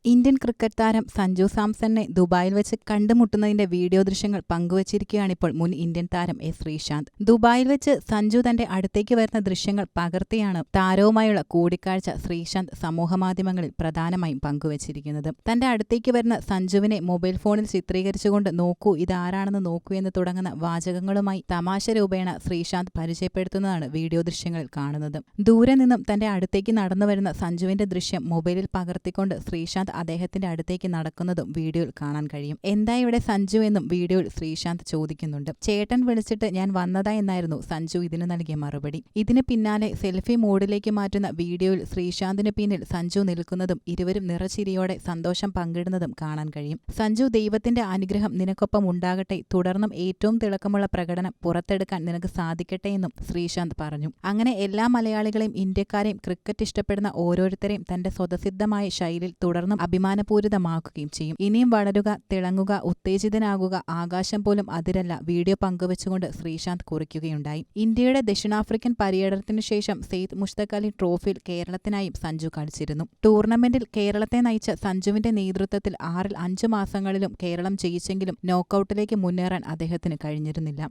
Indian cricket താരം സഞ്ജു സാംസണിനെ ദുബായിൽ വെച്ച് കണ്ടുമുട്ടുന്നതിന്റെ വീഡിയോ ദൃശ്യങ്ങൾ പങ്കുവച്ചിരിക്കുകയാണിപ്പോൾ മുൻ ഇന്ത്യൻ താരം ശ്രീശാന്ത്. ദുബായിൽ വെച്ച് സഞ്ജു തന്റെ അടുത്തേക്ക് വരുന്ന ദൃശ്യങ്ങൾ പകർത്തിയാണ് താരവുമായുള്ള കൂടിക്കാഴ്ച ശ്രീശാന്ത് സമൂഹമാധ്യമങ്ങളിൽ പ്രധാനമായും പങ്കുവച്ചിരിക്കുന്നത്. തന്റെ അടുത്തേക്ക് വരുന്ന സഞ്ജുവിനെ മൊബൈൽ ഫോണിൽ ചിത്രീകരിച്ചുകൊണ്ട് നോക്കൂ ഇതാരാണെന്ന് നോക്കൂ എന്ന് തുടങ്ങുന്ന വാചകങ്ങളുമായി തമാശ രൂപേണ ശ്രീശാന്ത് പരിചയപ്പെടുത്തുന്നതാണ് വീഡിയോ ദൃശ്യങ്ങളിൽ കാണുന്നത്. ദൂരെ നിന്നും തന്റെ അടുത്തേക്ക് നടന്നുവരുന്ന സഞ്ജുവിന്റെ ദൃശ്യം മൊബൈലിൽ പകർത്തിക്കൊണ്ട് ശ്രീശാന്ത് അദ്ദേഹത്തിന്റെ അടുത്തേക്ക് നടക്കുന്നതും വീഡിയോയിൽ കാണാൻ കഴിയും. എന്താ ഇവിടെ സഞ്ജു എന്നും വീഡിയോയിൽ ശ്രീശാന്ത് ചോദിക്കുന്നുണ്ട്. ചേട്ടൻ വിളിച്ചിട്ട് ഞാൻ വന്നതാ എന്നായിരുന്നു സഞ്ജു ഇതിന് നൽകിയ മറുപടി. ഇതിന് പിന്നാലെ സെൽഫി മോഡിലേക്ക് മാറ്റുന്ന വീഡിയോയിൽ ശ്രീശാന്തിന് പിന്നിൽ സഞ്ജു നിൽക്കുന്നതും ഇരുവരും നിറച്ചിരിയോടെ സന്തോഷം പങ്കിടുന്നതും കാണാൻ കഴിയും. സഞ്ജു ദൈവത്തിന്റെ അനുഗ്രഹം നിനക്കൊപ്പം ഉണ്ടാകട്ടെ, തുടർന്നും ഏറ്റവും തിളക്കമുള്ള പ്രകടനം പുറത്തെടുക്കാൻ നിനക്ക് സാധിക്കട്ടെ എന്നും ശ്രീശാന്ത് പറഞ്ഞു. അങ്ങനെ എല്ലാ മലയാളികളെയും ഇന്ത്യക്കാരെയും ക്രിക്കറ്റ് ഇഷ്ടപ്പെടുന്ന ഓരോരുത്തരെയും തന്റെ സ്വതസിദ്ധമായ ശൈലിയിൽ തുടർന്നും അഭിമാനപൂരിതമാക്കുകയും ചെയ്യും. ഇനിയും വളരുക, തിളങ്ങുക, ഉത്തേജിതനാകുക, ആകാശം പോലും അതിരല്ല വീഡിയോ പങ്കുവച്ചുകൊണ്ട് ശ്രീശാന്ത് കുറിക്കുകയുണ്ടായി. ഇന്ത്യയുടെ ദക്ഷിണാഫ്രിക്കൻ പര്യടനത്തിനു ശേഷം സെയ്ദ് മുഷ്തഖ് അലി ട്രോഫിയിൽ കേരളത്തിനായും സഞ്ജു കളിച്ചിരുന്നു. ടൂർണമെന്റിൽ കേരളത്തെ നയിച്ച സഞ്ജുവിന്റെ നേതൃത്വത്തിൽ 6ൽ 5 മാസങ്ങളിലും കേരളം ജയിച്ചെങ്കിലും നോക്കൌട്ടിലേക്ക് മുന്നേറാൻ അദ്ദേഹത്തിന് കഴിഞ്ഞിരുന്നില്ല.